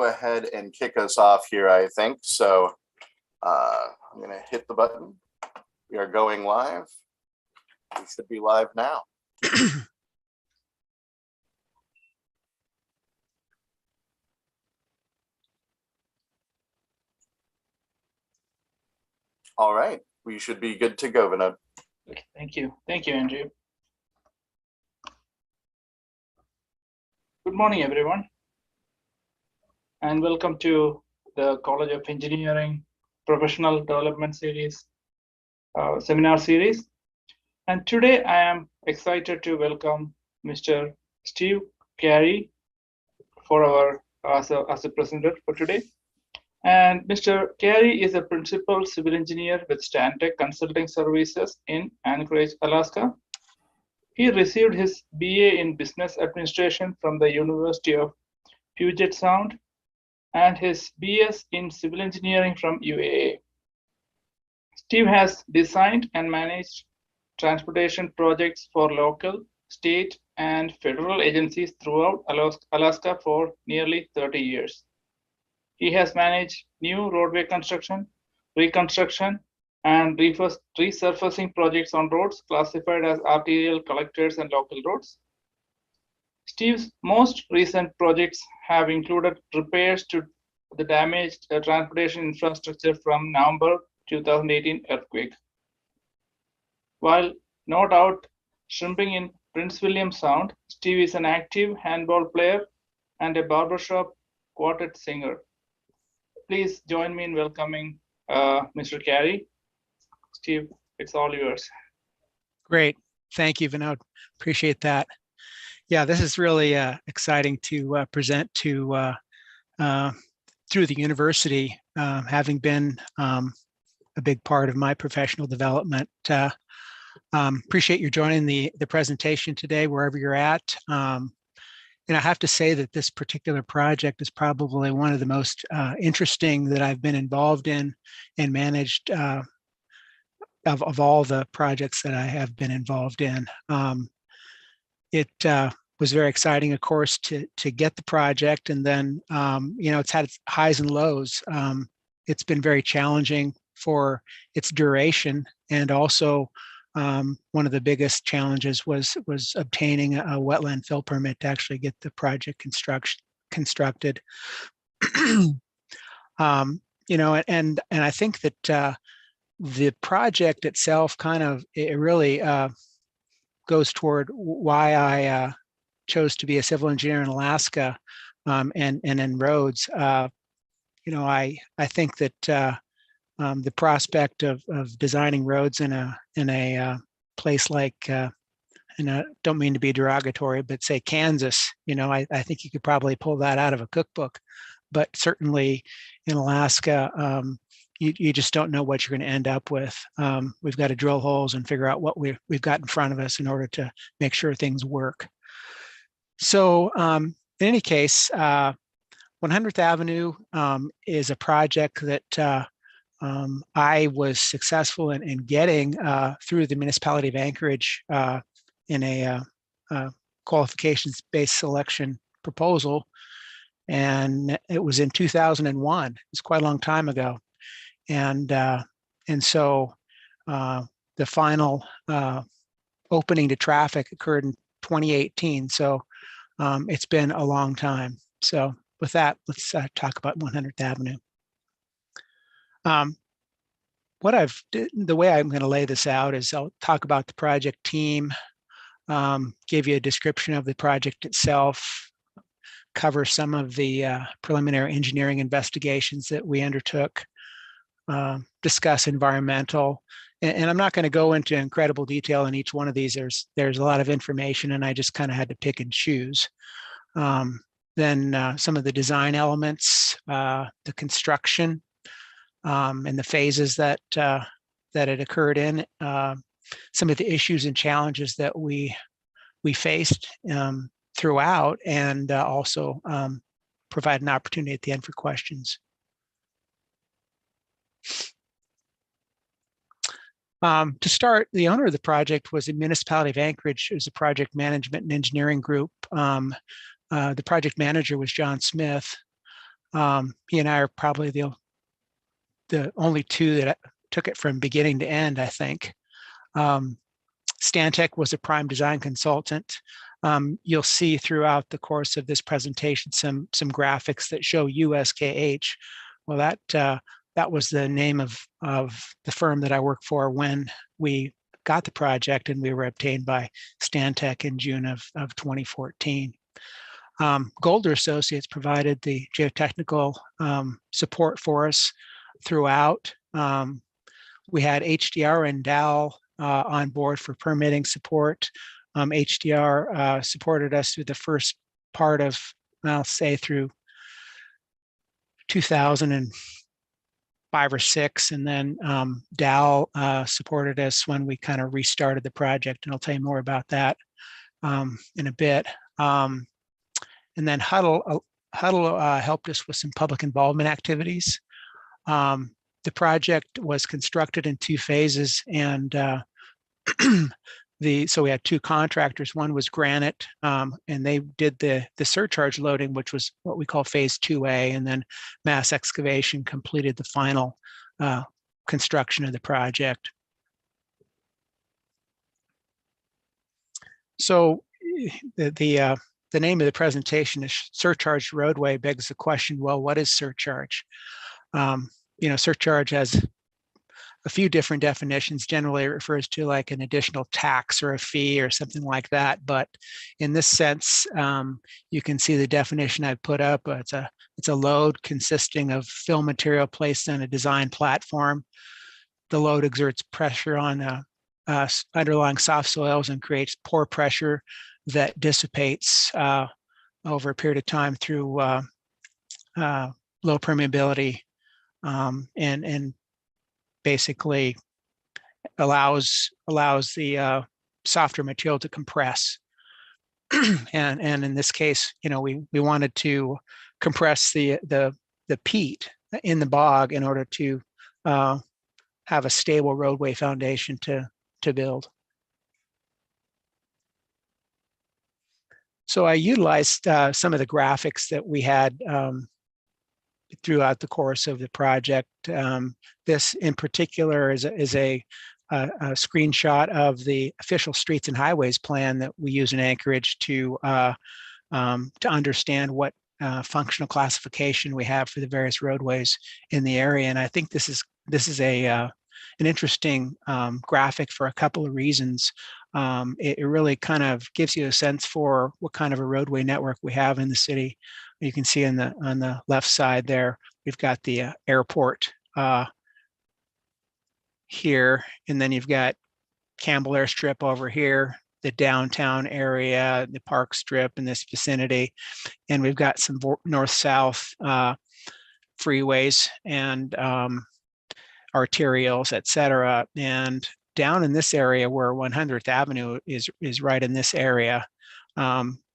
go ahead and kick us off here, I think. So I'm going to hit the button. We are going live. We should be live now. All right, we should be good to go, Vinod. Okay, thank you, Andrew. Good morning, everyone, and welcome to the College of Engineering Professional Development Series seminar series. And today I am excited to welcome Mr. Steve Carey for our as a presenter for today. And Mr. Carey is a principal civil engineer with Stantec Consulting Services in Anchorage, Alaska. He received his BA in Business Administration from the University of Puget Sound and his BS in Civil Engineering from UAA. Steve has designed and managed transportation projects for local, state, and federal agencies throughout Alaska for nearly 30 years. He has managed new roadway construction, reconstruction, and resurfacing projects on roads classified as arterial, collectors, and local roads. Steve's most recent projects have included repairs to the damaged transportation infrastructure from November 2018 earthquake. While not out shrimping in Prince William Sound, Steve is an active handball player and a barbershop quartet singer. Please join me in welcoming Mr. Carey. Steve, it's all yours. Great. Thank you, Vinod. Appreciate that. Yeah, this is really exciting to present to through the university, having been a big part of my professional development. Appreciate you joining the presentation today, wherever you're at. And I have to say that this particular project is probably one of the most interesting that I've been involved in and managed of all the projects that I have been involved in. It was very exciting, of course, to get the project, and then it's had its highs and lows. It's been very challenging for its duration, and also one of the biggest challenges was obtaining a wetland fill permit to actually get the project constructed. And I think that the project itself it really goes toward why I chose to be a civil engineer in Alaska and in roads. I think that the prospect of designing roads in a place like, and I don't mean to be derogatory, but say Kansas, I think you could probably pull that out of a cookbook, but certainly in Alaska, you just don't know what you're going to end up with. We've got to drill holes and figure out what we've got in front of us in order to make sure things work. So in any case, 100th Avenue is a project that I was successful in getting through the municipality of Anchorage in a qualifications-based selection proposal. And it was in 2001. It's quite a long time ago. And so the final opening to traffic occurred in 2018. So it's been a long time. So with that, let's talk about 100th Avenue. The way I'm going to lay this out is I'll talk about the project team, give you a description of the project itself, cover some of the preliminary engineering investigations that we undertook, discuss environmental, and I'm not going to go into incredible detail in each one of these. There's a lot of information, and I just kind of had to pick and choose. Then some of the design elements, the construction, and the phases that it occurred in, some of the issues and challenges that we faced throughout, and also provide an opportunity at the end for questions. To start, the owner of the project was the municipality of Anchorage. It was a project management and engineering group. The project manager was John Smith. He and I are probably the only two that took it from beginning to end, I think. Stantec was a prime design consultant. You'll see throughout the course of this presentation some graphics that show USKH. Well, that was the name of the firm that I worked for when we got the project, and we were obtained by Stantec in June of 2014. Golder Associates provided the geotechnical support for us throughout. We had HDR and DAL on board for permitting support. HDR supported us through the first part of, I'll say, through 2005 or 6, and then DAL supported us when we kind of restarted the project, and I'll tell you more about that in a bit. And then Huddle helped us with some public involvement activities. The project was constructed in 2 phases, and so we had 2 contractors. One was Granite, and they did the surcharge loading, which was what we call phase 2A, and then Mass Excavation completed the final construction of the project. So the name of the presentation is Surcharged Roadway. Begs the question, well, what is surcharge? Surcharge has a few different definitions. Generally, it refers to like an additional tax or a fee or something like that. But in this sense, you can see the definition I put up. It's a load consisting of fill material placed on a design platform. The load exerts pressure on underlying soft soils and creates pore pressure that dissipates over a period of time through low permeability, and basically allows the softer material to compress. and in this case, we wanted to compress the peat in the bog in order to have a stable roadway foundation to build. So I utilized some of the graphics that we had throughout the course of the project. This in particular is a screenshot of the official streets and highways plan that we use in Anchorage to understand what functional classification we have for the various roadways in the area. And I think this is an interesting graphic for a couple of reasons. It really kind of gives you a sense for what kind of a roadway network we have in the city. You can see on the left side there, we've got the airport here, and then you've got Campbell Airstrip over here, the downtown area, the park strip in this vicinity, and we've got some north-south freeways and arterials, et cetera. And down in this area where 100th Avenue is right in this area,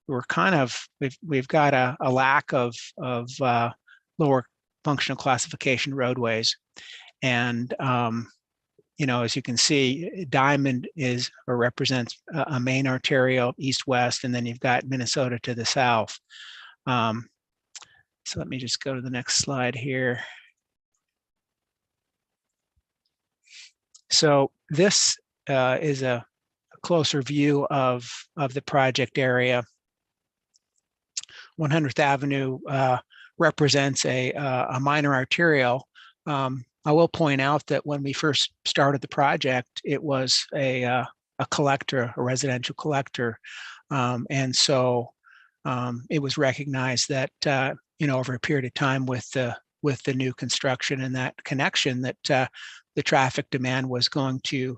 we've got a lack of lower functional classification roadways. And as you can see, Diamond represents a main arterial east-west, and then you've got Minnesota to the south. So let me just go to the next slide here. So this is a closer view of the project area. 100th Avenue represents a minor arterial. I will point out that when we first started the project, it was a collector, a residential collector. And so it was recognized that, over a period of time with the new construction and that connection, that the traffic demand was going to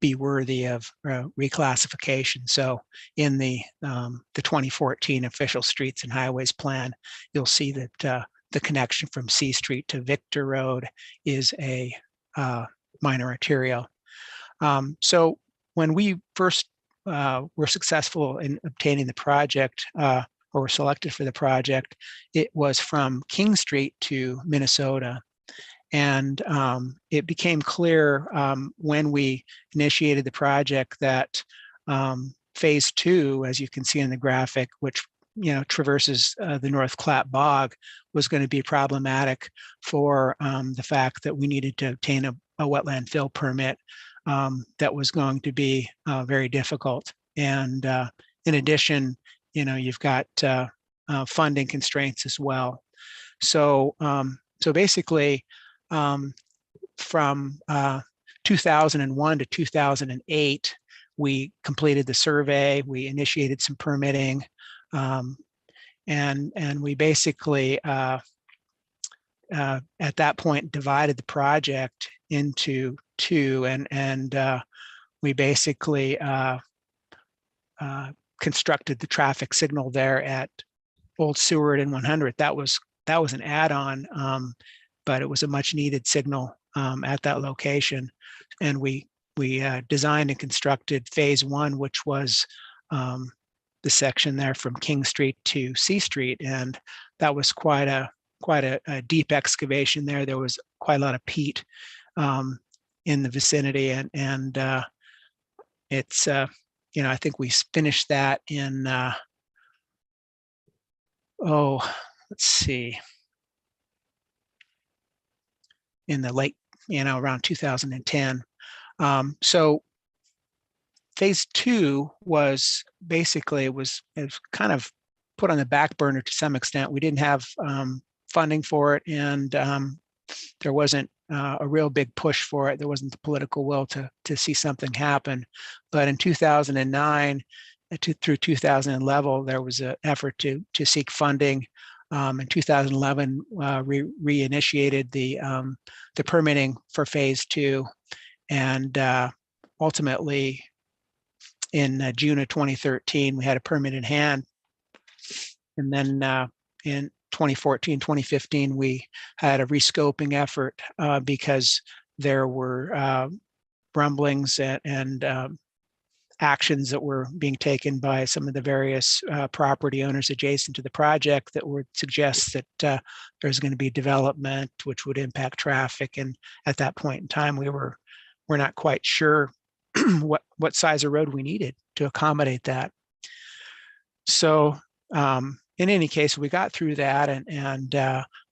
be worthy of reclassification. So in the 2014 official streets and highways plan, you'll see that the connection from C Street to Victor Road is a minor arterial. So when we first were successful in obtaining the project, or were selected for the project, it was from King Street to Minnesota. And it became clear when we initiated the project that phase 2, as you can see in the graphic, which traverses the North Clap Bog was going to be problematic for the fact that we needed to obtain a wetland fill permit that was going to be very difficult. And in addition, you've got funding constraints as well. So basically, from 2001 to 2008, we completed the survey, we initiated some permitting, and we basically, at that point, divided the project into two, and we basically constructed the traffic signal there at Old Seward and 100th. That was an add-on, but it was a much needed signal at that location. And we designed and constructed phase one, which was the section there from King Street to C Street, and that was quite a deep excavation there. There was quite a lot of peat in the vicinity, and it's I think we finished that in let's see, in the late, around 2010. So phase two was basically, it was kind of put on the back burner to some extent. We didn't have funding for it, and there wasn't a real big push for it. There wasn't the political will to see something happen. But in 2009 through 2011, there was an effort to seek funding. In 2011, reinitiated the permitting for phase two, and ultimately in June of 2013, we had a permit in hand. And then in 2014, 2015, we had a rescoping effort because there were rumblings and actions that were being taken by some of the various property owners adjacent to the project that would suggest that there's going to be development which would impact traffic. And at that point in time, we're not quite sure what size of road we needed to accommodate that. So in any case, we got through that, and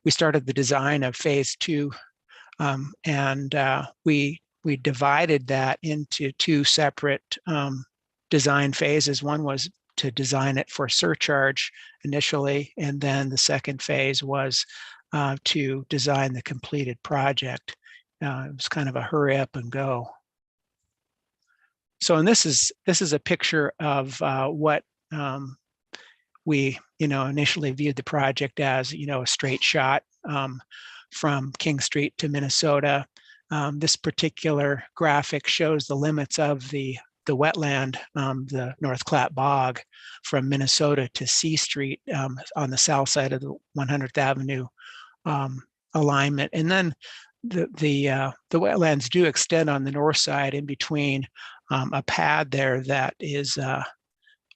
we started the design of phase two, and we divided that into two separate design phases. One was to design it for surcharge initially, and then the second phase was to design the completed project. It was kind of a hurry up and go. So, and this is a picture of what we initially viewed the project as, a straight shot from King Street to Minnesota. This particular graphic shows the limits of the wetland, the North Clap Bog, from Minnesota to C Street on the south side of the 100th Avenue alignment. And then the wetlands do extend on the north side in between a pad there that is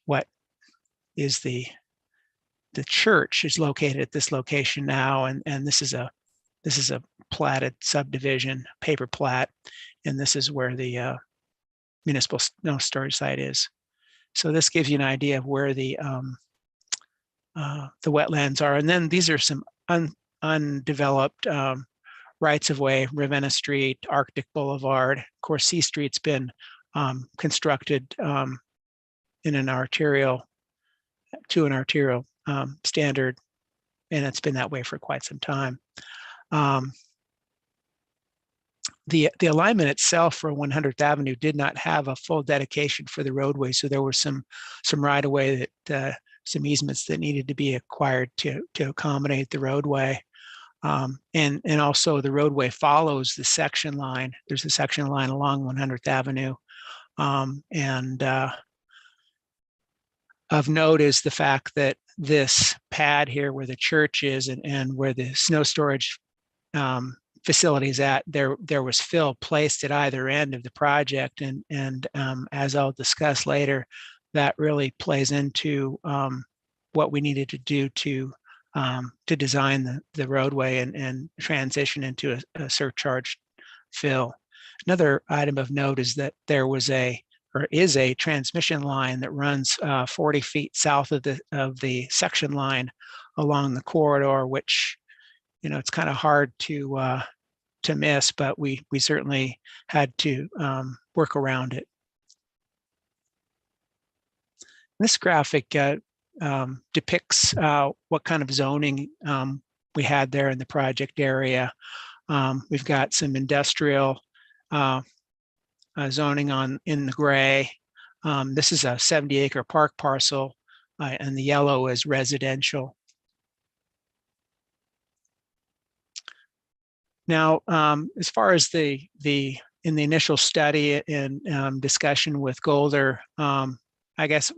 what is the church is located at this location now, and this is a platted subdivision, paper plat, and this is where the municipal snow storage site is. So this gives you an idea of where the wetlands are, and then these are some undeveloped rights of way: Ravenna Street, Arctic Boulevard. Of course, C Street's been constructed in an arterial standard, and it's been that way for quite some time. The alignment itself for 100th Avenue did not have a full dedication for the roadway, so there was some right of way that some easements that needed to be acquired to accommodate the roadway, and also the roadway follows the section line. There's a section line along 100th Avenue, and of note is the fact that this pad here where the church is and where the snow storage facility is at, there was fill placed at either end of the project, and as I'll discuss later, that really plays into what we needed to do to design the roadway and transition into a surcharged fill. Another item of note is that there was a or is a transmission line that runs 40 feet south of the section line along the corridor, which, you know, it's kind of hard to miss, but we certainly had to work around it. This graphic depicts what kind of zoning we had there in the project area. We've got some industrial zoning in the gray. This is a 70-acre park parcel, and the yellow is residential. Now, as far as in the initial study and discussion with Golder, I guess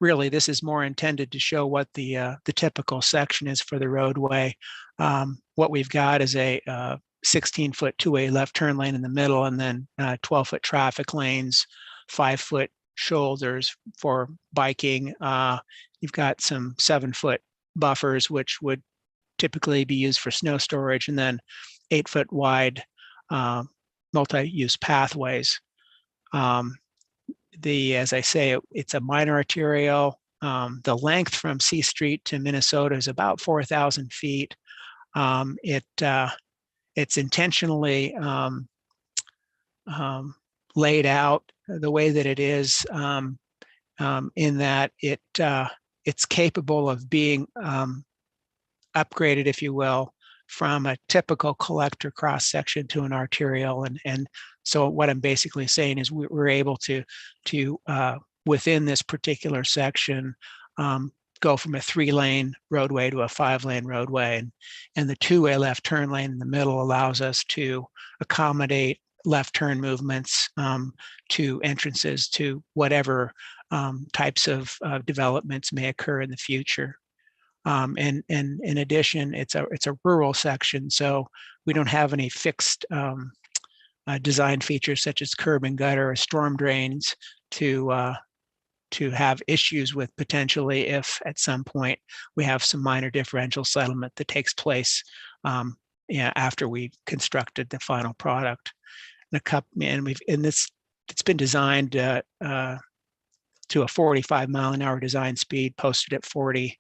really this is more intended to show what the typical section is for the roadway. What we've got is a 16-foot two-way left turn lane in the middle, and then 12-foot traffic lanes, 5-foot shoulders for biking. You've got some 7-foot buffers, which would typically be used for snow storage, and then 8-foot wide multi-use pathways. As I say, it's a minor arterial. The length from C Street to Minnesota is about 4,000 feet. It's intentionally laid out the way that it is, in that it's capable of being upgraded, if you will, from a typical collector cross section to an arterial. And so what I'm basically saying is we're able to within this particular section, go from a 3-lane roadway to a 5-lane roadway. And the 2-way left turn lane in the middle allows us to accommodate left turn movements to entrances to whatever types of developments may occur in the future. And in addition, it's a rural section, so we don't have any fixed design features such as curb and gutter or storm drains to have issues with potentially if at some point we have some minor differential settlement that takes place after we constructed the final product. It's been designed to a 45-mile-an-hour design speed, posted at 40.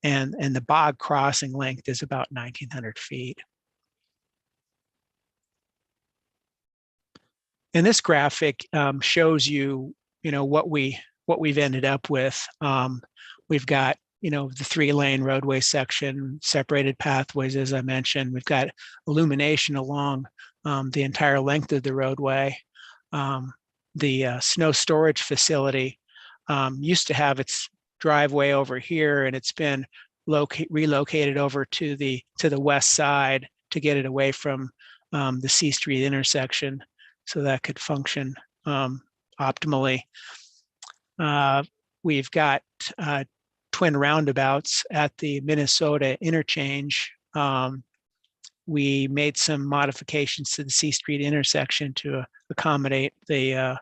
And the bog crossing length is about 1,900 feet. And this graphic shows you, what we've ended up with. We've got, the 3-lane roadway section, separated pathways, as I mentioned. We've got illumination along the entire length of the roadway. The snow storage facility used to have its driveway over here, and it's been relocated over to the west side to get it away from the C Street intersection, so that could function optimally. We've got twin roundabouts at the Minnesota interchange. We made some modifications to the C Street intersection to accommodate the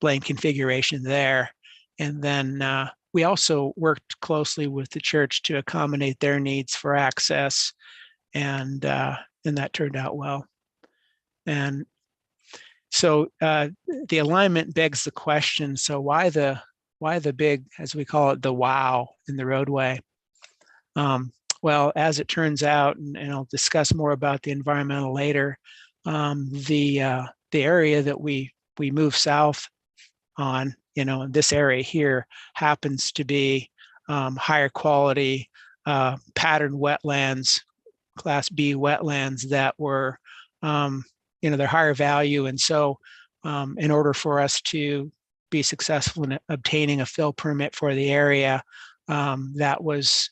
lane configuration there. And then we also worked closely with the church to accommodate their needs for access, and that turned out well. And so the alignment begs the question: so why the big, as we call it, the wow in the roadway? Well, as it turns out, and I'll discuss more about the environmental later, the area that we move south on, in this area here, happens to be higher quality patterned wetlands, Class B wetlands that were, they're higher value. And so in order for us to be successful in obtaining a fill permit for the area, that was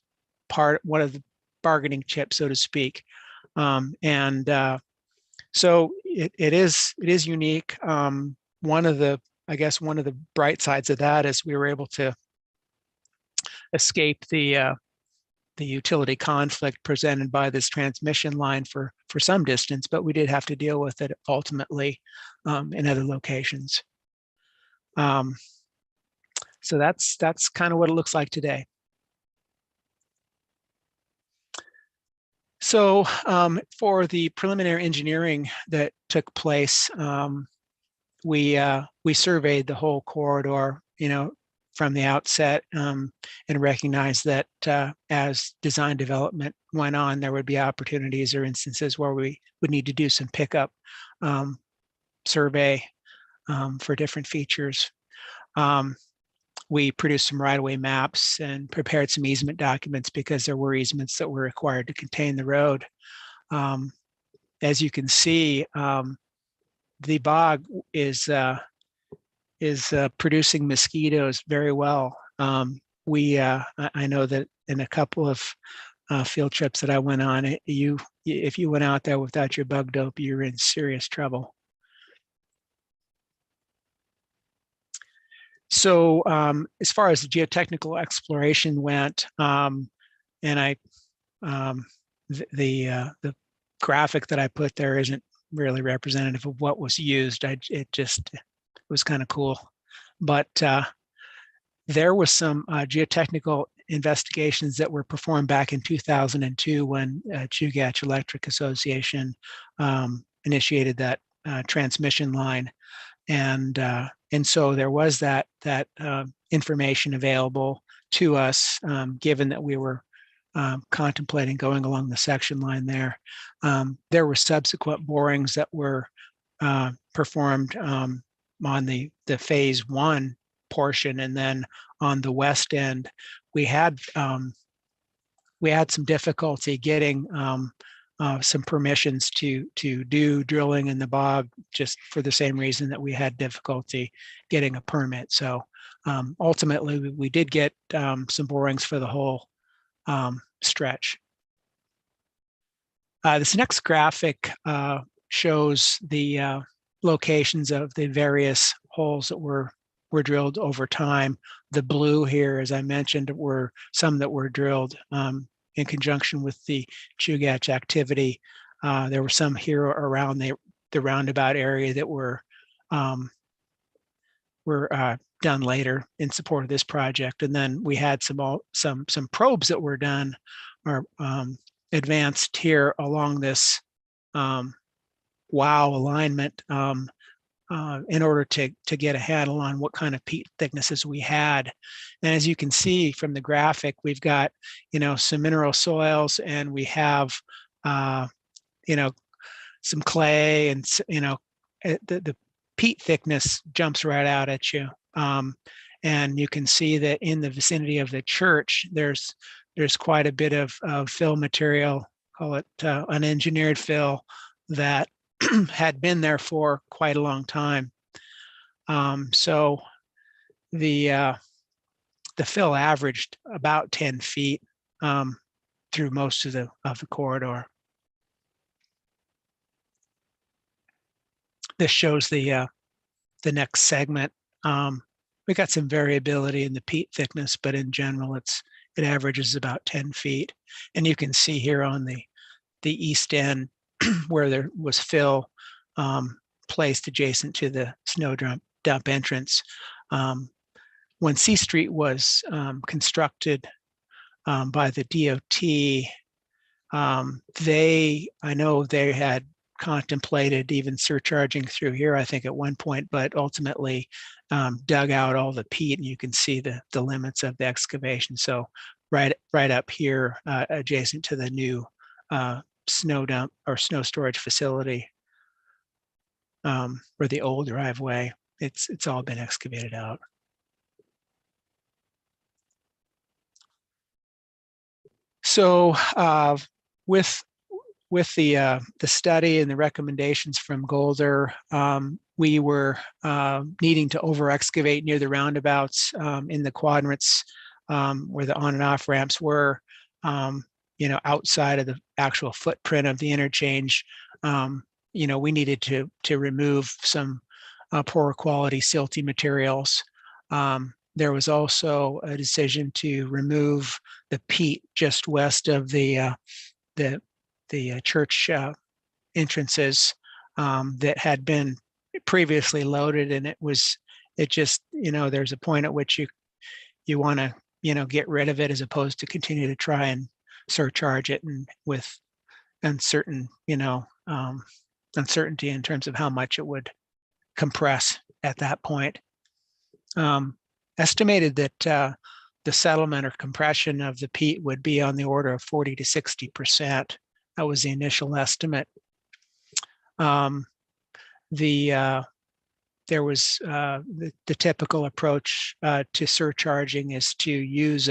one of the bargaining chips, so to speak. So it is unique. One of the bright sides of that is we were able to escape the utility conflict presented by this transmission line for some distance, but we did have to deal with it ultimately in other locations. So that's kind of what it looks like today. So for the preliminary engineering that took place, we surveyed the whole corridor, from the outset, and recognized that as design development went on, there would be opportunities or instances where we would need to do some pickup survey for different features. We produced some right-of-way maps and prepared some easement documents because there were easements that were required to contain the road. As you can see, the bog is producing mosquitoes very well. I know that in a couple of field trips that I went on, if you went out there without your bug dope, you're in serious trouble. So as far as the geotechnical exploration went, and the graphic that I put there isn't really representative of what was used. It was kind of cool, but there was some geotechnical investigations that were performed back in 2002 when Chugach Electric Association initiated that transmission line, and so there was that information available to us, given that we were contemplating going along the section line there. There were subsequent borings that were performed on the phase one portion, and then on the west end, we had some difficulty getting some permissions to do drilling in the bog, just for the same reason that we had difficulty getting a permit. So ultimately, we did get some borings for the whole stretch. This next graphic shows the locations of the various holes that were drilled over time. The blue here, as I mentioned, were some that were drilled in conjunction with the Chugach activity. There were some here around the roundabout area that were done later in support of this project. And then we had some probes that were done or advanced here along this WOW alignment in order to get a handle on what kind of peat thicknesses we had. And as you can see from the graphic, we've got, some mineral soils, and we have, some clay, and, the peat thickness jumps right out at you. And you can see that in the vicinity of the church, there's quite a bit of fill material, call it unengineered fill, that had been there for quite a long time. So the fill averaged about 10 feet through most of the corridor. This shows the next segment. We got some variability in the peat thickness, but in general, it averages about 10 feet. And you can see here on the east end where there was fill placed adjacent to the snow dump entrance. When C Street was constructed by the DOT, I know they had contemplated even surcharging through here, I think at one point, but ultimately dug out all the peat, and you can see the limits of the excavation. So right up here, adjacent to the new snow dump or snow storage facility, or the old driveway, it's all been excavated out. So with the study and the recommendations from Golder, we were needing to over excavate near the roundabouts in the quadrants where the on and off ramps were, outside of the actual footprint of the interchange. We needed to remove some poor quality silty materials. There was also a decision to remove the peat just west of the church entrances that had been previously loaded, and there's a point at which you want to get rid of it as opposed to continue to try and surcharge it, and with uncertainty in terms of how much it would compress at that point. Estimated that the settlement or compression of the peat would be on the order of 40 to 60%. That was the initial estimate. There was the typical approach to surcharging is to use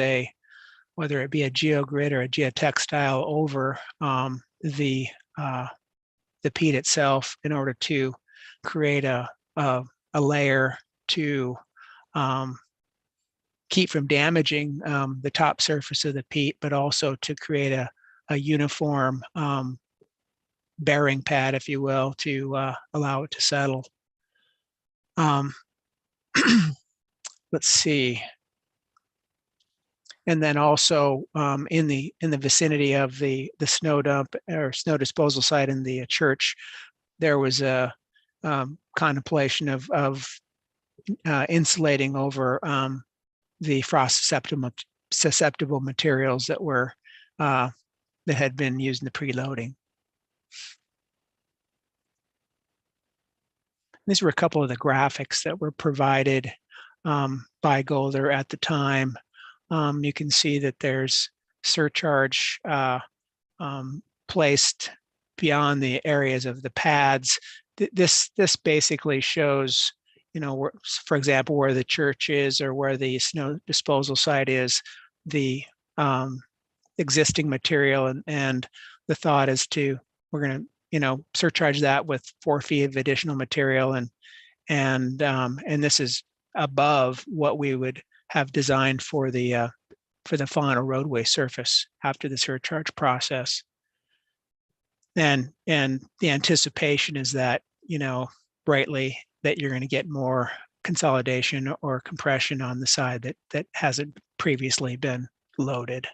whether it be a geogrid or a geotextile over the peat itself in order to create a layer to keep from damaging the top surface of the peat, but also to create a uniform bearing pad, if you will, to allow it to settle. Let's see. And then also in the vicinity of the snow dump or snow disposal site in the church, there was a contemplation of insulating over the frost susceptible materials that had been used in the preloading. These were a couple of the graphics that were provided by Golder at the time. You can see that there's surcharge placed beyond the areas of the pads. This basically shows, for example, where the church is or where the snow disposal site is, the existing material, and the thought is we're going to surcharge that with 4 feet of additional material, and this is above what we would have designed for the final roadway surface after the surcharge process. And the anticipation is that rightly that you're going to get more consolidation or compression on the side that hasn't previously been loaded.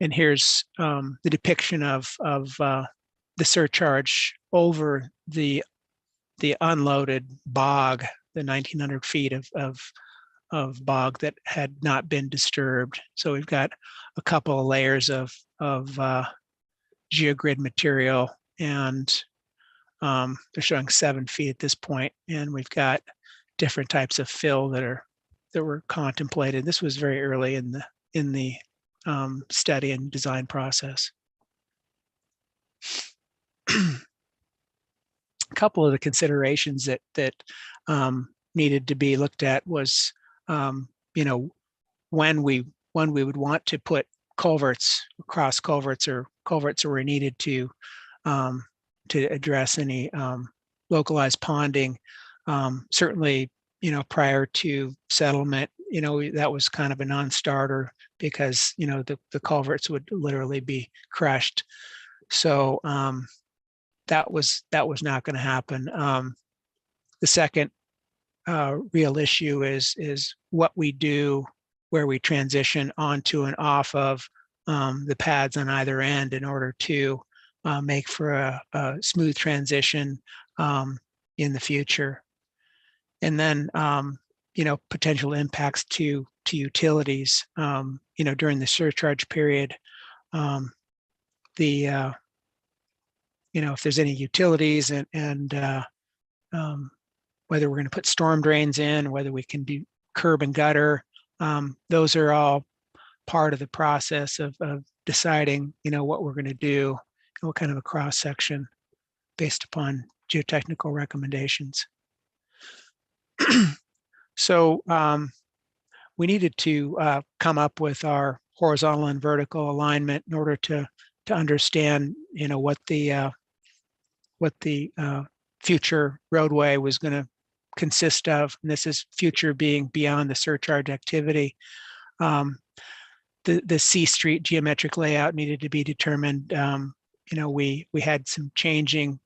And here's the depiction of the surcharge over the unloaded bog, the 1,900 feet of bog that had not been disturbed. So we've got a couple of layers of geogrid material, and they're showing 7 feet at this point, and we've got different types of fill that were contemplated. This was very early in the study and design process. A couple of the considerations that needed to be looked at was, when we would want to put culverts, cross culverts, or culverts where we needed to address any localized ponding. Certainly, prior to settlement, that was kind of a non-starter because the culverts would literally be crushed. So that was not going to happen. The second real issue is what we do where we transition onto and off of the pads on either end in order to make for a smooth transition in the future. And then potential impacts to utilities. During the surcharge period, if there's any utilities and whether we're going to put storm drains in, whether we can do curb and gutter, those are all part of the process of deciding, what we're going to do, and what kind of a cross section based upon geotechnical recommendations. So we needed to come up with our horizontal and vertical alignment in order to understand, what the future roadway was going to consist of. And this is future being beyond the surcharge activity. The C Street geometric layout needed to be determined. We had some changing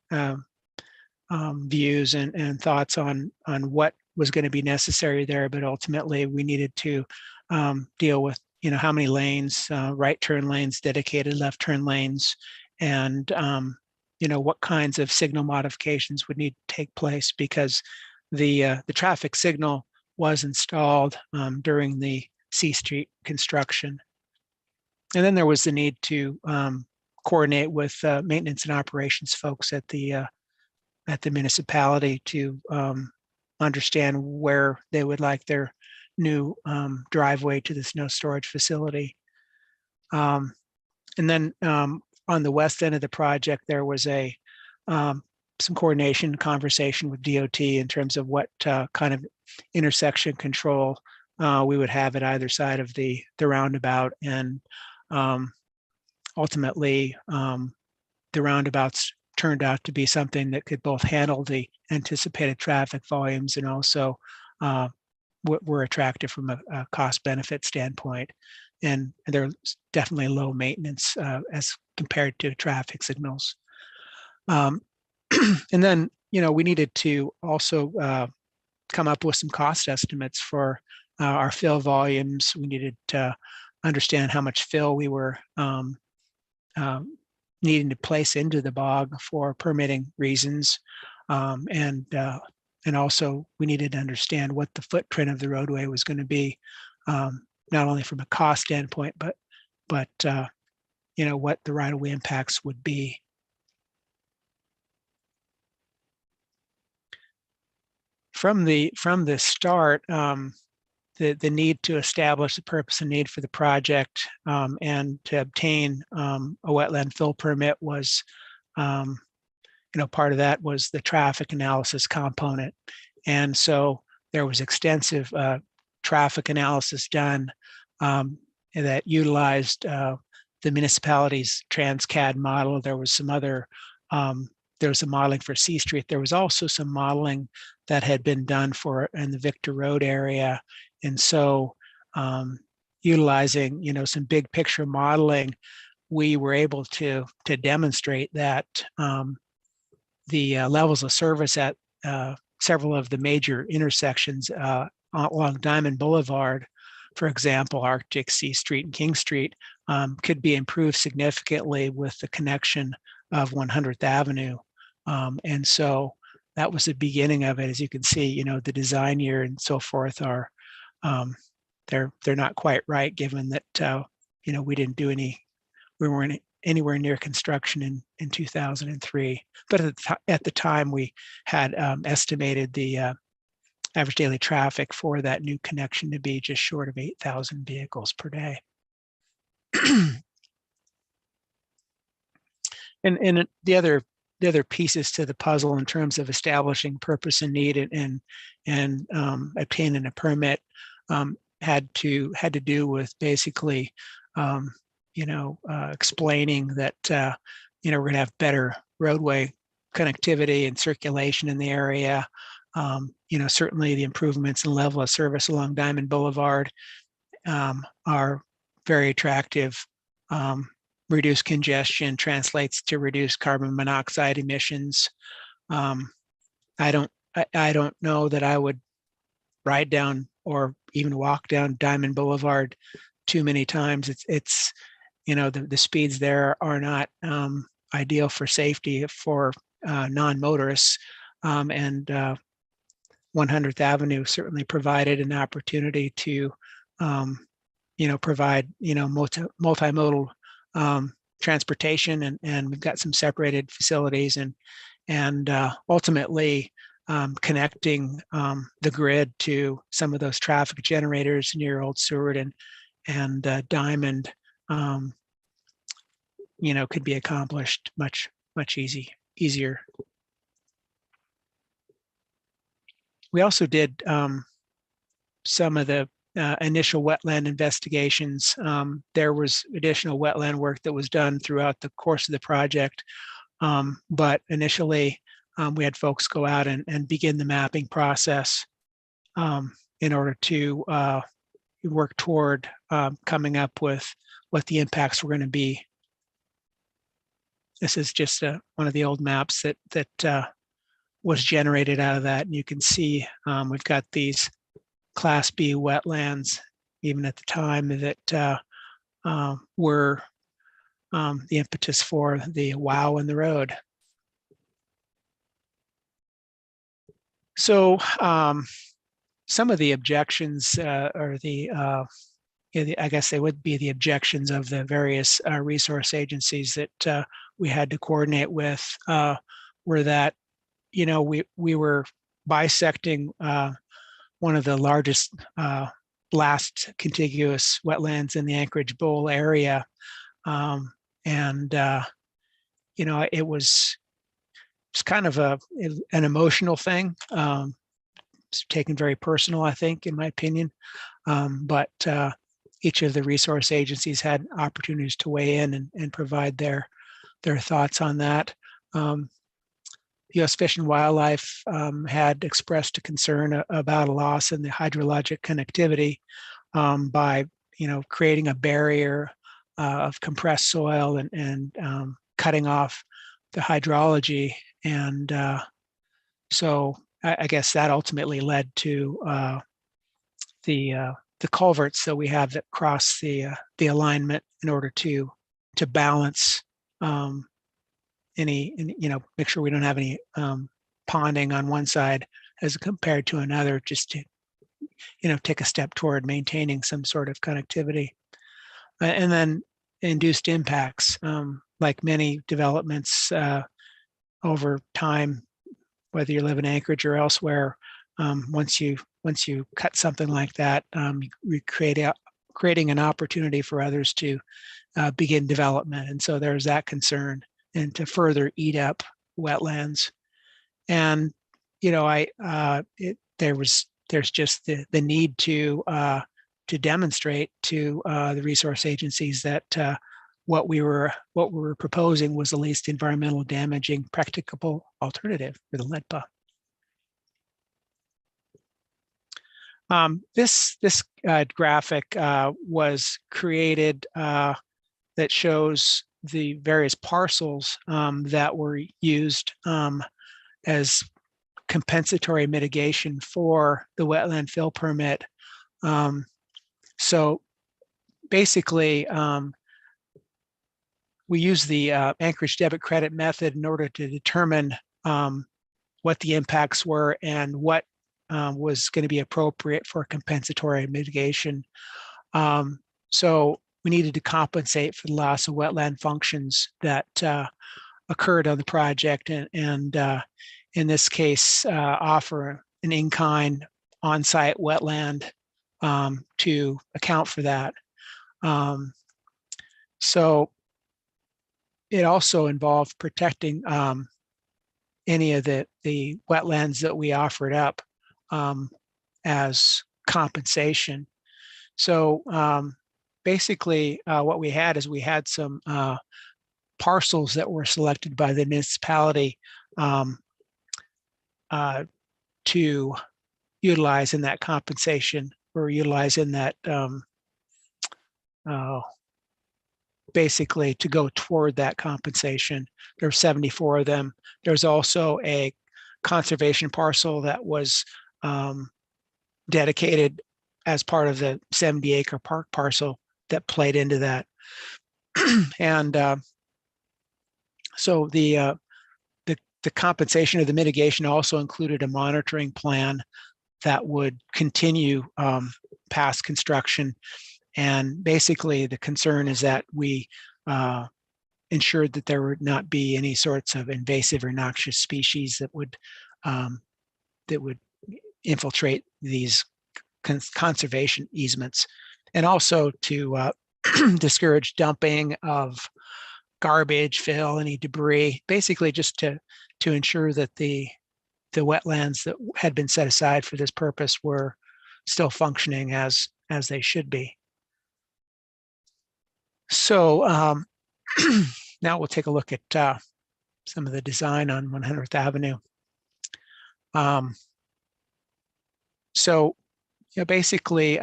views and thoughts on what was going to be necessary there, but ultimately we needed to deal with how many lanes, right turn lanes, dedicated left turn lanes, and what kinds of signal modifications would need to take place, because the traffic signal was installed during the C Street construction. And then there was the need to coordinate with maintenance and operations folks at the municipality to understand where they would like their new driveway to the snow storage facility. And then on the west end of the project, there was some coordination conversation with DOT in terms of what kind of intersection control we would have at either side of the roundabout. And ultimately, the roundabouts turned out to be something that could both handle the anticipated traffic volumes and also were attractive from a cost benefit standpoint. And they're definitely low maintenance as compared to traffic signals. And then, we needed to also come up with some cost estimates for our fill volumes. We needed to understand how much fill we were needing to place into the bog for permitting reasons. And also we needed to understand what the footprint of the roadway was going to be, not only from a cost standpoint, but what the right-of-way impacts would be. From the start, the need to establish the purpose and need for the project and to obtain a wetland fill permit was, part of that was the traffic analysis component. And so there was extensive traffic analysis done that utilized the municipality's TransCAD model. There was some other, there was some modeling for C Street. There was also some modeling that had been done in the Victor Road area. And so utilizing, some big picture modeling, we were able to demonstrate that the levels of service at several of the major intersections along Diamond Boulevard, for example, Arctic, C Street, and King Street, could be improved significantly with the connection of 100th Avenue. And so that was the beginning of it. As you can see, the design year and so forth are, they're not quite right, given that, we weren't anywhere near construction in 2003. But at the time, we had estimated the average daily traffic for that new connection to be just short of 8,000 vehicles per day. And the other pieces to the puzzle in terms of establishing purpose and need and obtaining a permit had to do with basically explaining that we're going to have better roadway connectivity and circulation in the area. Certainly the improvements in level of service along Diamond Boulevard are very attractive. Reduced congestion translates to reduced carbon monoxide emissions. I don't know that I would ride down or even walk down Diamond Boulevard too many times. It's the speeds there are not ideal for safety for non-motorists, and 100th Avenue certainly provided an opportunity to provide multimodal transportation, and we've got some separated facilities and ultimately connecting the grid to some of those traffic generators near Old Seward and Diamond could be accomplished much easier. We also did some of the initial wetland investigations. There was additional wetland work that was done throughout the course of the project, but initially we had folks go out and begin the mapping process in order to work toward coming up with what the impacts were going to be. This is just one of the old maps that was generated out of that. And you can see we've got these Class B wetlands, even at the time that were the impetus for the WOW in the road. So some of the objections or the I guess they would be the objections of the various resource agencies that we had to coordinate with, were that, we were bisecting one of the largest last contiguous wetlands in the Anchorage Bowl area. And it was kind of an emotional thing. It's taken very personal, I think, in my opinion. But each of the resource agencies had opportunities to weigh in and provide their thoughts on that. U.S. Fish and Wildlife had expressed a concern about a loss in the hydrologic connectivity by, creating a barrier of compressed soil and cutting off the hydrology. And so I guess that ultimately led to the culverts that we have that cross the alignment in order to balance make sure we don't have any ponding on one side as compared to another, just to take a step toward maintaining some sort of connectivity. And then induced impacts, like many developments over time, whether you live in Anchorage or elsewhere, once you cut something like that, you creating an opportunity for others to begin development. And so there's that concern, and to further eat up wetlands. And there's just the need to demonstrate to the resource agencies that what we were proposing was the least environmental damaging practicable alternative for the LEDPA. This graphic was created that shows the various parcels that were used as compensatory mitigation for the wetland fill permit. So basically, we use the Anchorage debit credit method in order to determine what the impacts were and what was going to be appropriate for compensatory mitigation. So we needed to compensate for the loss of wetland functions that occurred on the project, and in this case, offer an in-kind on-site wetland to account for that. So it also involved protecting any of the wetlands that we offered up as compensation. So basically, what we had some parcels that were selected by the municipality to utilize in that compensation, or utilize in that basically to go toward that compensation. There were 74 of them. There's also a conservation parcel that was dedicated as part of the 70-acre park parcel that played into that. And so the compensation or the mitigation also included a monitoring plan that would continue past construction. And basically, the concern is that we ensured that there would not be any sorts of invasive or noxious species that would infiltrate these conservation easements, and also to discourage dumping of garbage, fill, any debris, basically just to ensure that the wetlands that had been set aside for this purpose were still functioning as they should be. So now we'll take a look at some of the design on 100th Avenue. So basically,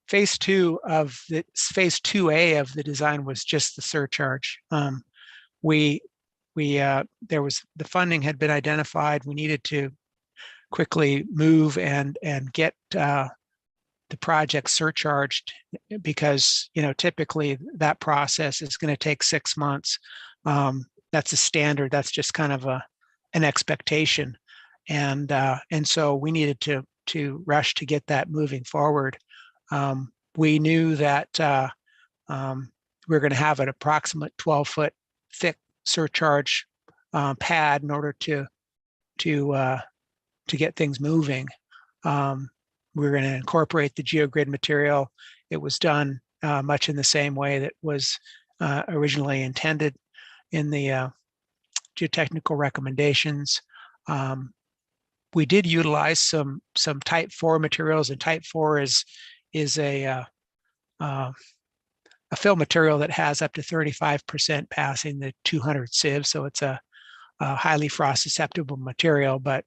phase 2A of the design was just the surcharge. There was, the funding had been identified. We needed to quickly move and get the project surcharged, because typically that process is going to take 6 months. That's a standard. That's just kind of an expectation, and so we needed to rush to get that moving forward. we knew that we were going to have an approximate 12-foot thick surcharge pad in order to get things moving. We're going to incorporate the geogrid material. It was done much in the same way that was originally intended in the geotechnical recommendations. We did utilize some type 4 materials, and type 4 is a fill material that has up to 35% passing the 200 sieve. So it's a highly frost susceptible material, but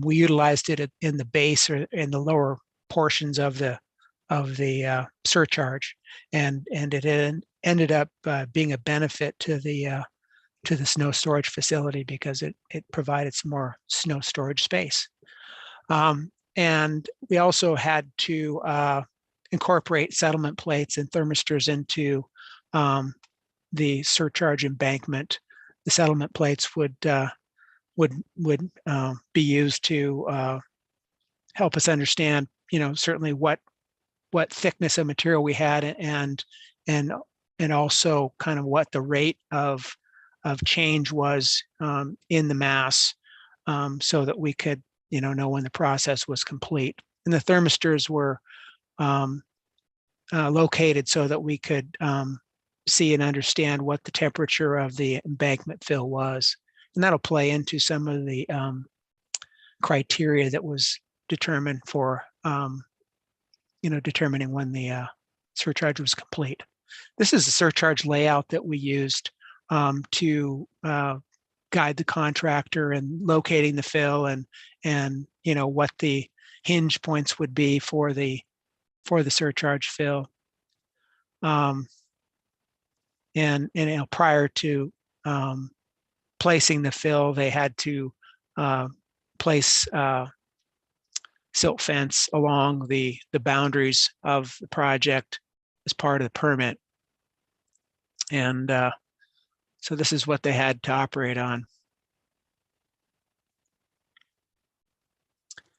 we utilized it in the base or in the lower portions of the surcharge, and it ended up being a benefit to the snow storage facility because it provided some more snow storage space. And we also had to incorporate settlement plates and thermistors into the surcharge embankment. The settlement plates would be used to help us understand, certainly what thickness of material we had, and also kind of what the rate of change was in the mass, so that we could know when the process was complete. And the thermistors were located so that we could see and understand what the temperature of the embankment fill was, and that'll play into some of the criteria that was determined for determining when the surcharge was complete. This is the surcharge layout that we used to guide the contractor in locating the fill and what the hinge points would be for the surcharge fill. And prior to placing the fill, they had to place silt fence along the boundaries of the project as part of the permit. And so this is what they had to operate on.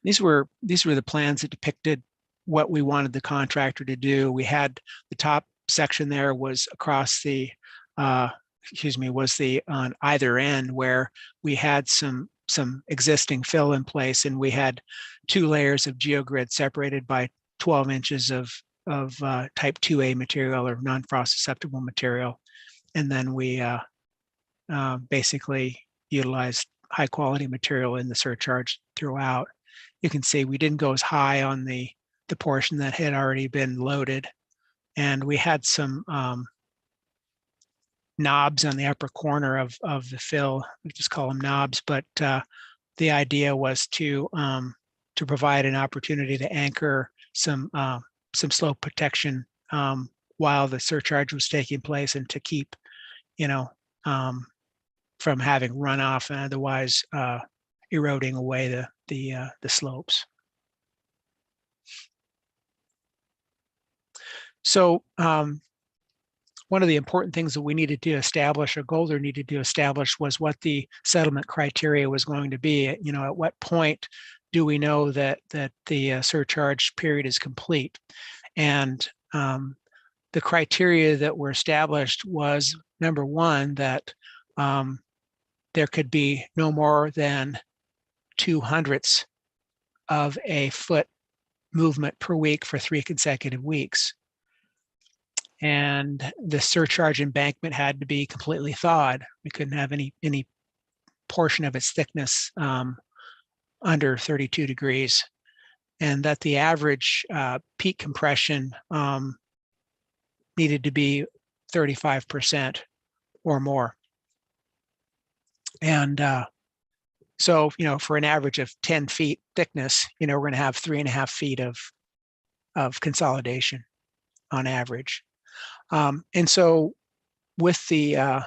These were the plans that depicted what we wanted the contractor to do. We had the top section there was across the, was on either end, where we had some existing fill in place, and we had 2 layers of geogrid separated by 12 inches of type 2A material or non-frost susceptible material. And then we basically utilized high quality material in the surcharge throughout. You can see we didn't go as high on the portion that had already been loaded. And we had some knobs on the upper corner of the fill. We just call them knobs, but the idea was to provide an opportunity to anchor some slope protection while the surcharge was taking place, and to keep from having runoff and otherwise eroding away the slopes. So one of the important things that we needed to establish, or Golder needed to establish, was what the settlement criteria was going to be. At what point do we know that the surcharge period is complete? And the criteria that were established was, number one, that there could be no more than 0.02 of a foot movement per week for 3 consecutive weeks. And the surcharge embankment had to be completely thawed. We couldn't have any portion of its thickness under 32 degrees. And that the average peak compression needed to be 35% or more. And so, for an average of 10 feet thickness, we're going to have 3.5 feet of consolidation on average. And so with the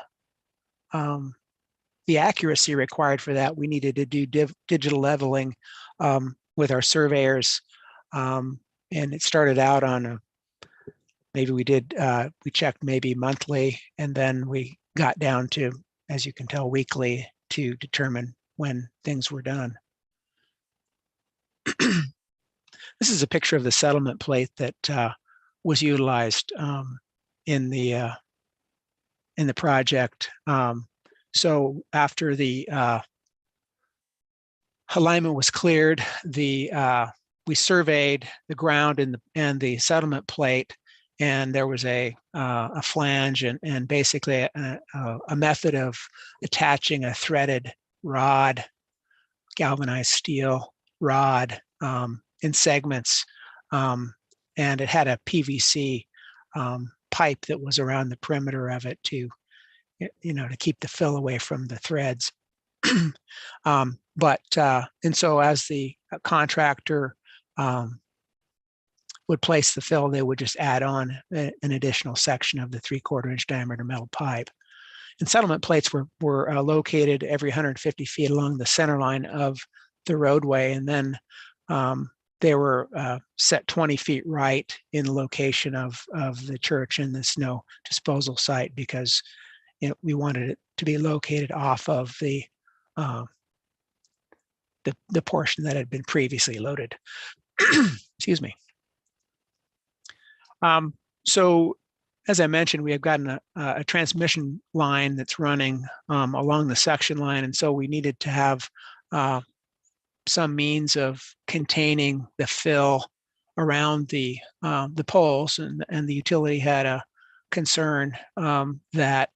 accuracy required for that, we needed to do digital leveling with our surveyors. And it started out on we checked maybe monthly, and then we got down to, as you can tell, weekly, to determine when things were done. This This is a picture of the settlement plate that was utilized in the project. So after the alignment was cleared, we surveyed the ground and the settlement plate, and there was a flange and basically a method of attaching a threaded rod, galvanized steel rod in segments, and it had a PVC pipe that was around the perimeter of it to keep the fill away from the threads. And so as the contractor would place the fill, they would just add on an additional section of the 3/4 inch diameter metal pipe. And settlement plates were located every 150 feet along the center line of the roadway, and then they were set 20 feet right in the location of the church and the snow disposal site, because we wanted it to be located off of the portion that had been previously loaded. Excuse me. So as I mentioned, we have gotten a transmission line that's running along the section line, and so we needed to have some means of containing the fill around the poles, and the utility had a concern that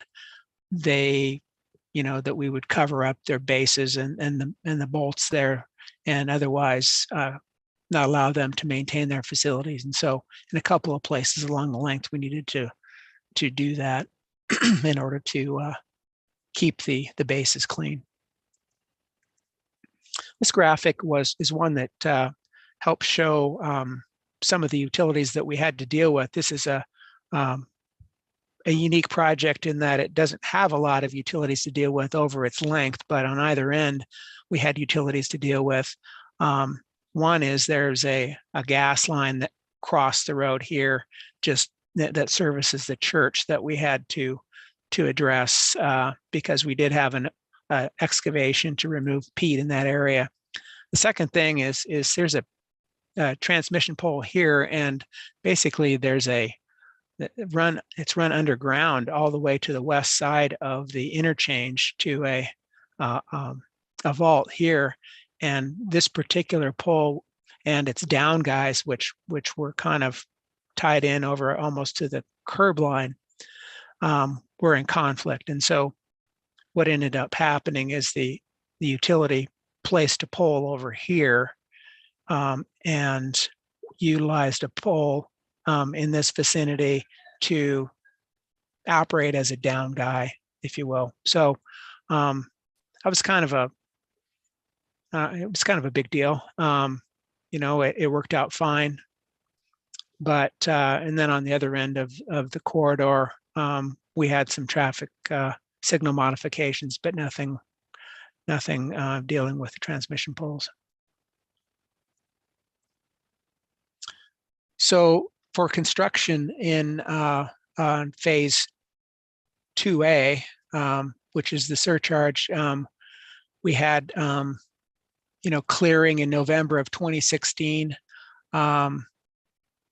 that we would cover up their bases and the bolts there, and otherwise not allow them to maintain their facilities. And so in a couple of places along the length, we needed to do that in order to keep the bases clean. This graphic is one that helps show some of the utilities that we had to deal with. This is a unique project in that it doesn't have a lot of utilities to deal with over its length, but on either end, we had utilities to deal with. One is there's a gas line that crossed the road here, just that services the church, that we had to address because we did have an excavation to remove peat in that area. The second thing is there's a transmission pole here, and basically there's it's run underground all the way to the west side of the interchange to a vault here. And this particular pole and its down guys, which were kind of tied in over almost to the curb line, were in conflict. And so what ended up happening is the utility placed a pole over here and utilized a pole in this vicinity to operate as a down guy, if you will. So that was kind of a big deal. It worked out fine, but and then on the other end of the corridor, we had some traffic signal modifications, but nothing dealing with the transmission poles. So for construction in phase 2A, which is the surcharge, we had clearing in November of 2016. They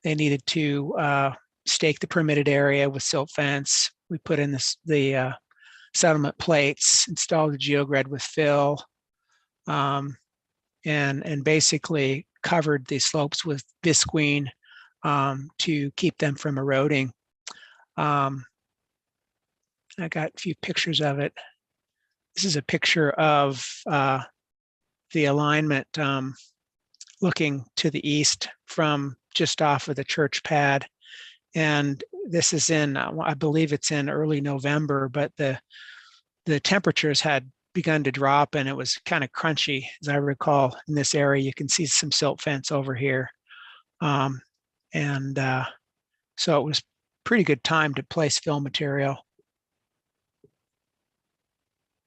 needed to stake the permitted area with silt fence. We put in the settlement plates, installed the geogrid with fill, and basically covered the slopes with visqueen to keep them from eroding. I got a few pictures of it. This is a picture of the alignment looking to the east from just off of the church pad. And this is I believe it's in early November, but the temperatures had begun to drop and it was kind of crunchy, as I recall. In this area, you can see some silt fence over here. So it was pretty good time to place fill material.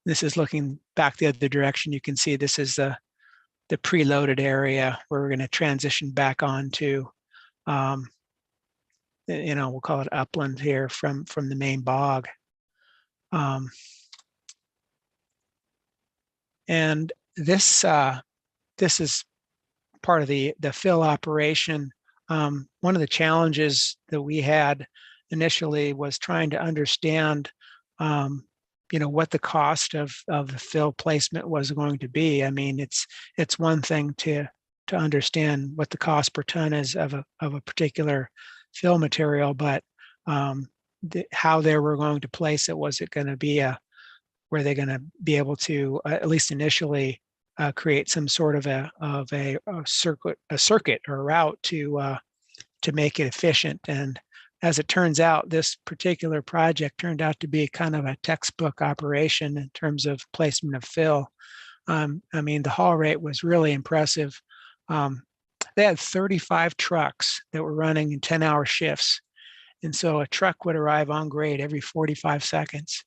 This is looking back the other direction. You can see this is the preloaded area where we're going to transition back onto, we'll call it upland here from the main bog. And this is part of the fill operation, one of the challenges that we had initially was trying to understand, what the cost of the fill placement was going to be. I mean, it's one thing to understand what the cost per ton is of a particular fill material, but how they were going to place it. Was it going to be were they going to be able to at least initially create some sort of a circuit or a route to make it efficient? And as it turns out, this particular project turned out to be kind of a textbook operation in terms of placement of fill. I mean, the haul rate was really impressive. They had 35 trucks that were running in 10-hour shifts. And so a truck would arrive on grade every 45 seconds.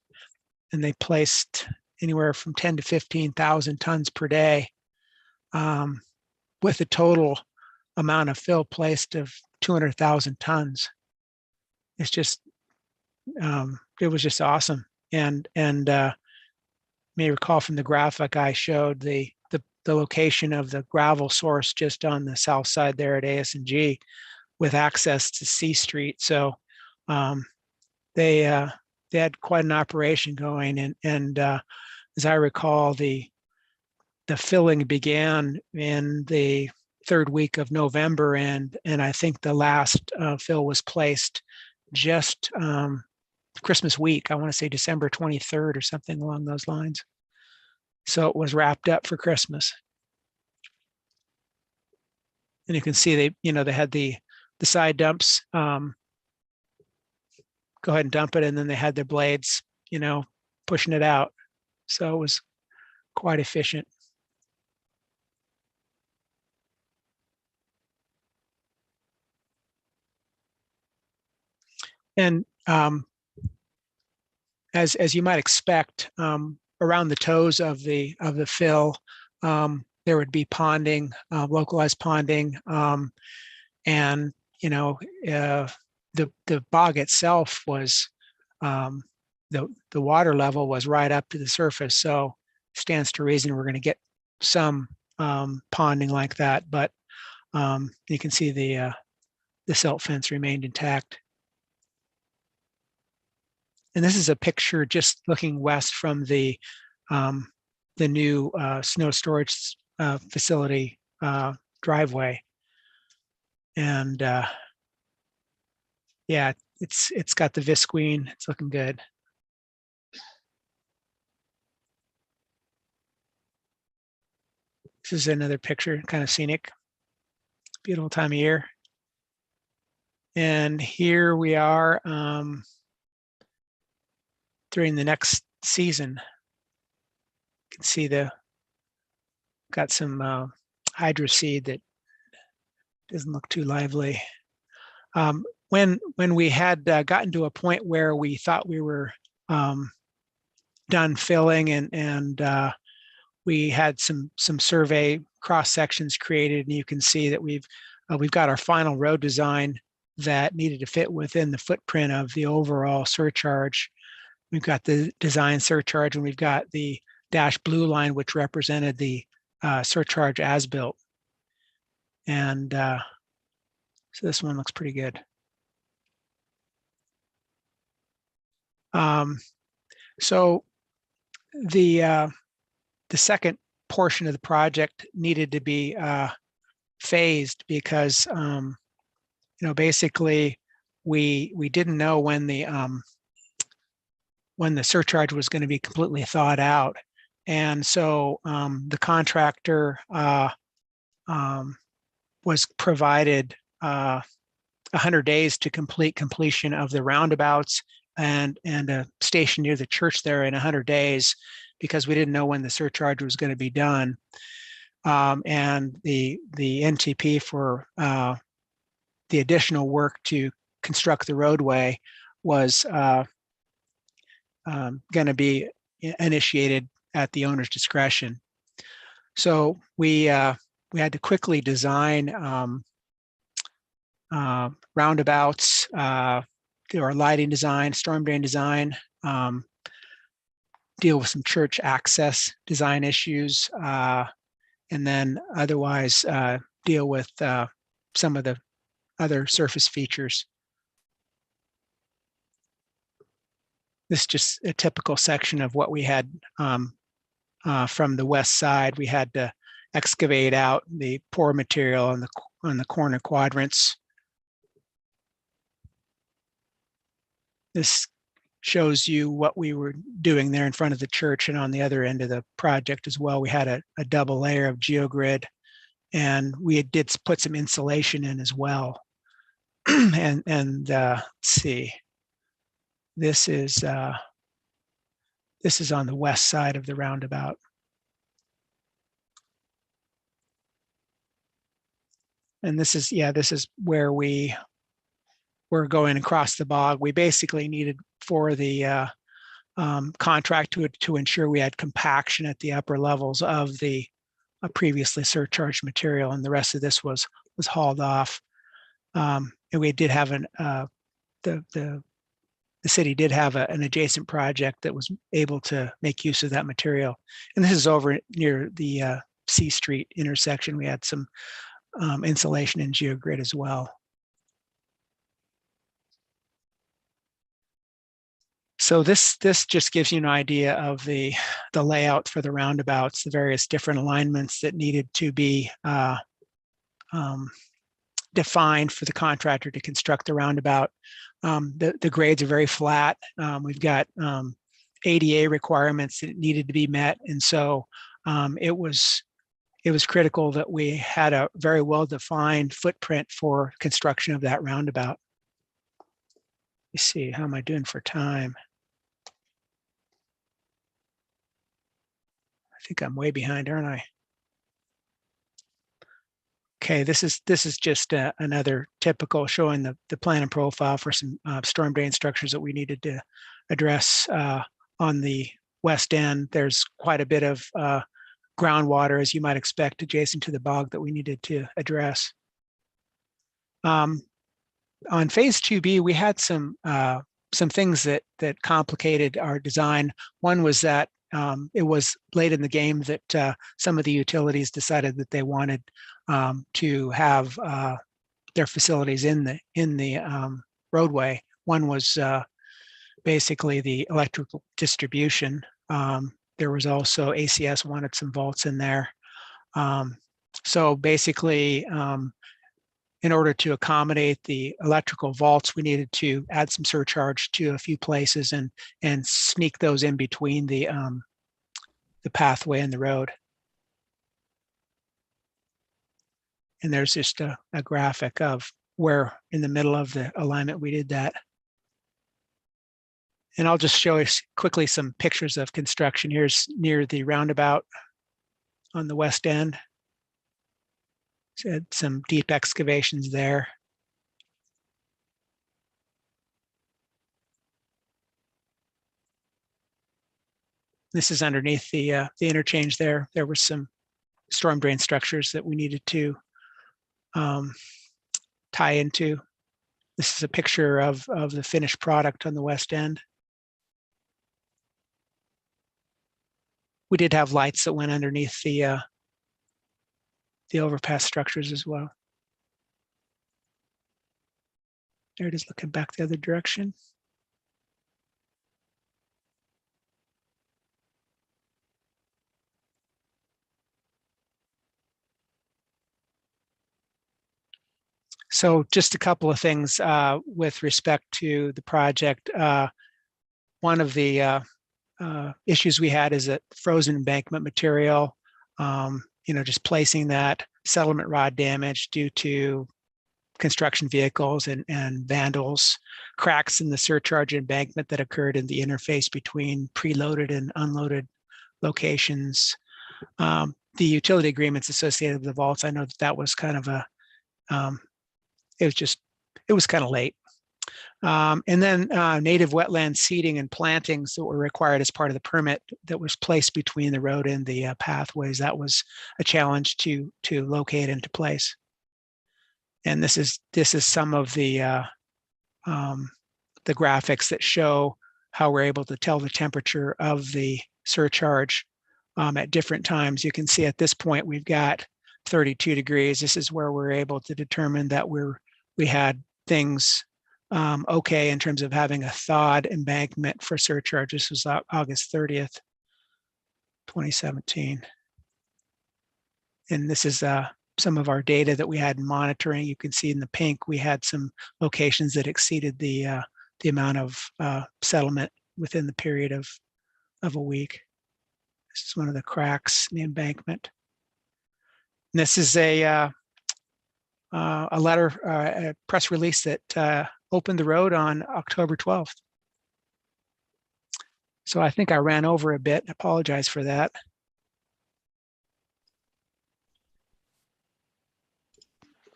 And they placed anywhere from 10 to 15,000 tons per day, with a total amount of fill placed of 200,000 tons. It's just, it was just awesome. And you may recall from the graphic I showed the location of the gravel source just on the south side there at AS&G with access to C Street. So they had quite an operation going, and as I recall, the filling began in the third week of November, and I think the last fill was placed just Christmas week. I want to say December 23rd or something along those lines. So it was wrapped up for Christmas. And you can see they had the side dumps. Go ahead and dump it, and then they had their blades, pushing it out. So it was quite efficient. And as you might expect, around the toes of the fill, there would be ponding, localized ponding, and the bog itself was the water level was right up to the surface, so stands to reason we're going to get some ponding like that. But you can see the silt fence remained intact. And this is a picture just looking west from the new snow storage facility driveway. And yeah, it's got the visqueen. It's looking good. This is another picture, kind of scenic. Beautiful time of year. And here we are during the next season. You can see got some hydro seed that doesn't look too lively. When we had gotten to a point where we thought we were done filling, and we had some survey cross sections created, and you can see that we've got our final road design that needed to fit within the footprint of the overall surcharge. We've got the design surcharge, and we've got the dashed blue line, which represented the surcharge as built. And so this one looks pretty good. So the second portion of the project needed to be phased because basically we didn't know when the surcharge was going to be completely thawed out, and so the contractor was provided 100 days to completion of the roundabouts and a station near the church there in 100 days, because we didn't know when the surcharge was going to be done. And the NTP for the additional work to construct the roadway was going to be initiated at the owner's discretion. So we had to quickly design roundabouts, do our lighting design, storm drain design, deal with some church access design issues, and then otherwise deal with some of the other surface features. This is just a typical section of what we had from the west side. We had to excavate out the pour material on the corner quadrants. This shows you what we were doing there in front of the church, and on the other end of the project as well. We had a double layer of geogrid, and we did put some insulation in as well. and let's see, this is on the west side of the roundabout. And this is where we were going across the bog. We basically needed for the contract to ensure we had compaction at the upper levels of the previously surcharged material, and the rest of this was hauled off. And we did have the city did have an adjacent project that was able to make use of that material. And this is over near the C Street intersection. We had some insulation and geogrid as well. So this just gives you an idea of the layout for the roundabouts, the various different alignments that needed to be defined for the contractor to construct the roundabout. The grades are very flat. We've got ADA requirements that needed to be met, and so it was critical that we had a very well-defined footprint for construction of that roundabout. Let's see, how am I doing for time? I think I'm way behind, aren't I? Okay, this is just another typical showing the plan and profile for some storm drain structures that we needed to address on the west end. There's quite a bit of groundwater, as you might expect, adjacent to the bog that we needed to address. On phase 2B, we had some things that complicated our design. One was that it was late in the game that some of the utilities decided that they wanted to have their facilities in the roadway. One was basically the electrical distribution. There was also ACS wanted some vaults in there. So basically, in order to accommodate the electrical vaults, we needed to add some surcharge to a few places and sneak those in between the pathway and the road. And there's just a graphic of where in the middle of the alignment we did that. And I'll just show you quickly some pictures of construction. Here's near the roundabout on the west end. So had some deep excavations there. This is underneath the interchange there. There were some storm drain structures that we needed to tie into. This is a picture of the finished product on the west end. We did have lights that went underneath the overpass structures as well. There it is, looking back the other direction. So just a couple of things with respect to the project. One of the issues we had is that frozen embankment material, just placing that settlement rod damage due to construction vehicles and vandals, cracks in the surcharge embankment that occurred in the interface between preloaded and unloaded locations. The utility agreements associated with the vaults, I know that was kind of it was kind of late. And then native wetland seeding and plantings that were required as part of the permit that was placed between the road and the pathways. That was a challenge to locate into place. And this is some of the graphics that show how we're able to tell the temperature of the surcharge at different times. You can see at this point we've got 32 degrees. This is where we're able to determine that we had things okay in terms of having a thawed embankment for surcharge. This was August 30th, 2017. And this is some of our data that we had in monitoring. You can see in the pink, we had some locations that exceeded the amount of settlement within the period of a week. This is one of the cracks in the embankment. And this is a letter, a press release that opened the road on October 12th. So I think I ran over a bit. I apologize for that.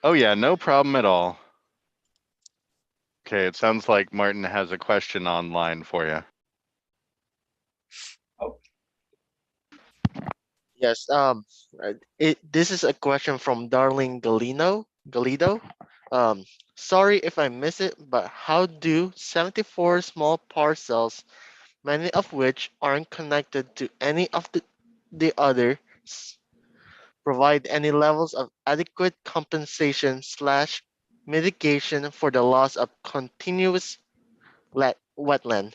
Oh yeah, no problem at all. Okay, it sounds like Martin has a question online for you. Yes, this is a question from Darling Galido. Sorry if I miss it, but how do 74 small parcels, many of which aren't connected to any of the others, provide any levels of adequate compensation / mitigation for the loss of continuous wetland?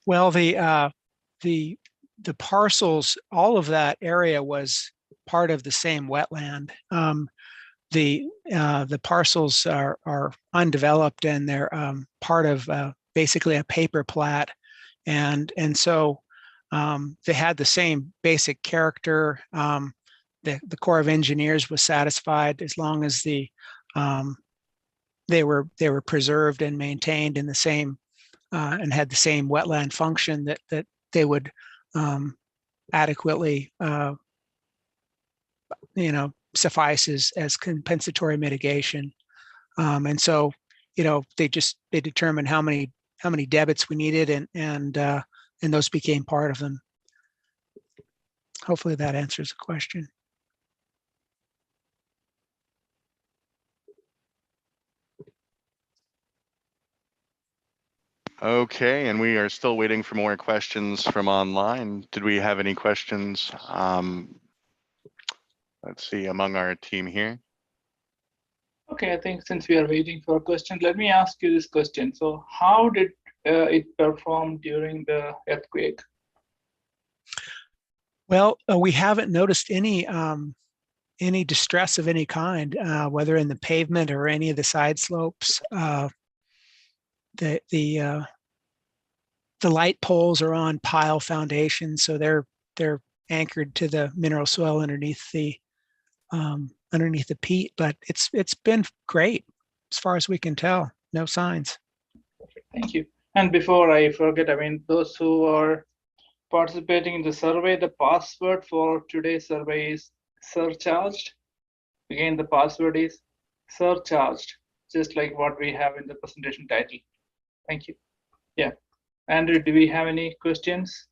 Well, the parcels, all of that area was part of the same wetland. The parcels are undeveloped and they're part of basically a paper plat, and so they had the same basic character. The Corps of Engineers was satisfied as long as they were preserved and maintained in the same and had the same wetland function that they would adequately suffice as compensatory mitigation. And so they determined how many debits we needed, and those became part of them. Hopefully that answers the question. Okay, and we are still waiting for more questions from online. Did we have any questions? Let's see, among our team here. Okay, I think since we are waiting for a question, let me ask you this question. So how did it perform during the earthquake? Well, we haven't noticed any distress of any kind, whether in the pavement or any of the side slopes. The light poles are on pile foundations, so they're anchored to the mineral soil underneath the peat. But it's been great as far as we can tell. No signs. Perfect. Thank you. And before I forget, I mean, those who are participating in the survey, the password for today's survey is surcharged. Again, the password is surcharged, just like what we have in the presentation title. Thank you. Yeah. Andrew, do we have any questions?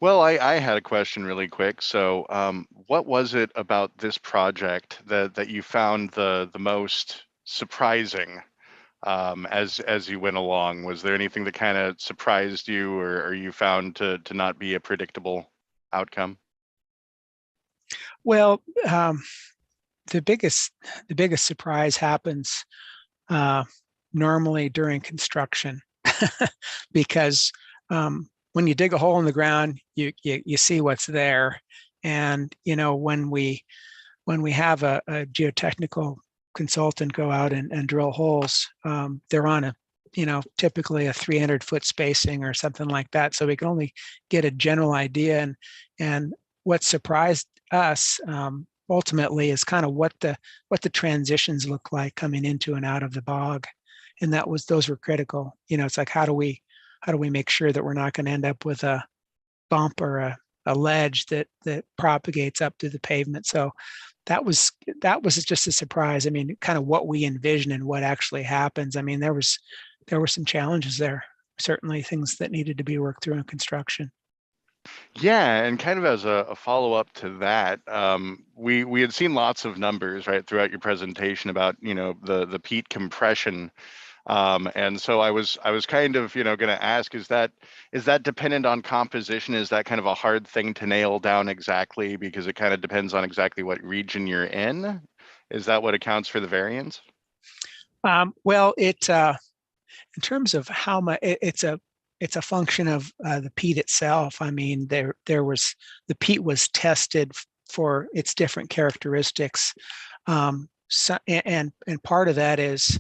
Well, I had a question really quick. So what was it about this project that you found the most surprising as you went along? Was there anything that kind of surprised you or you found to not be a predictable outcome? Well, the biggest surprise happens normally during construction because when you dig a hole in the ground, you see what's there, and when we have a geotechnical consultant go out and drill holes, they're on a typically a 300-foot spacing or something like that, so we can only get a general idea. And what surprised us ultimately is kind of what the transitions look like coming into and out of the bog, and those were critical. It's like, how do we make sure that we're not going to end up with a bump or a ledge that propagates up to the pavement? So that was just a surprise. I mean, kind of what we envision and what actually happens. I mean, there were some challenges there, certainly things that needed to be worked through in construction. Yeah, and kind of as a follow-up to that, we had seen lots of numbers right throughout your presentation about the peat compression And so I was kind of, going to ask, is that dependent on composition? Is that kind of a hard thing to nail down exactly because it kind of depends on exactly what region you're in? Is that what accounts for the variance? Well, in terms of how much, it's a function of the peat itself. I mean, the peat was tested for its different characteristics. So, and part of that is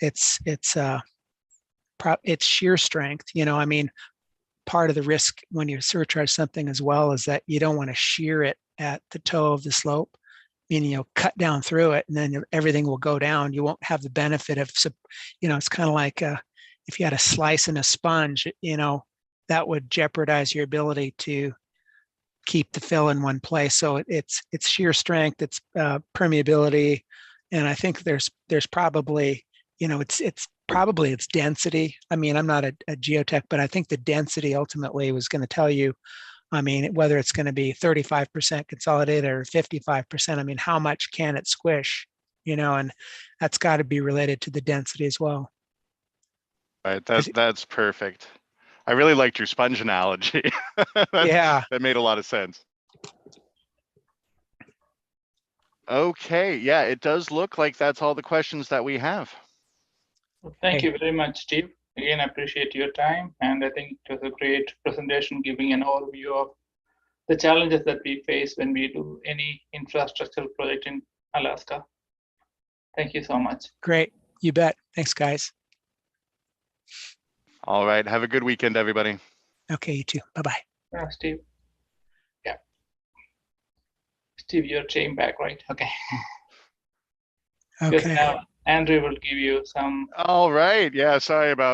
it's shear strength. I mean, part of the risk when you surcharge something as well is that you don't want to shear it at the toe of the slope, meaning cut down through it and then everything will go down. You won't have the benefit of, it's kind of like if you had a slice in a sponge, that would jeopardize your ability to keep the fill in one place. So it's shear strength, it's permeability, and I think there's probably, it's probably its density. I mean, I'm not a geotech, but I think the density ultimately was going to tell you, I mean, whether it's going to be 35% consolidated or 55%. I mean, how much can it squish? And that's got to be related to the density as well. Right, that's perfect. I really liked your sponge analogy. Yeah. That made a lot of sense. Okay, yeah, it does look like that's all the questions that we have. Well, thank you very much, Steve. Again, I appreciate your time, and I think it was a great presentation giving an overview of the challenges that we face when we do any infrastructure project in Alaska. Thank you so much. Great. You bet. Thanks, guys. All right, have a good weekend, everybody. Okay, you too. Bye-bye. Steve. Yeah. Steve, you're chain back, right? Okay. Because Okay. now Andrew will give you some. All right, yeah, sorry about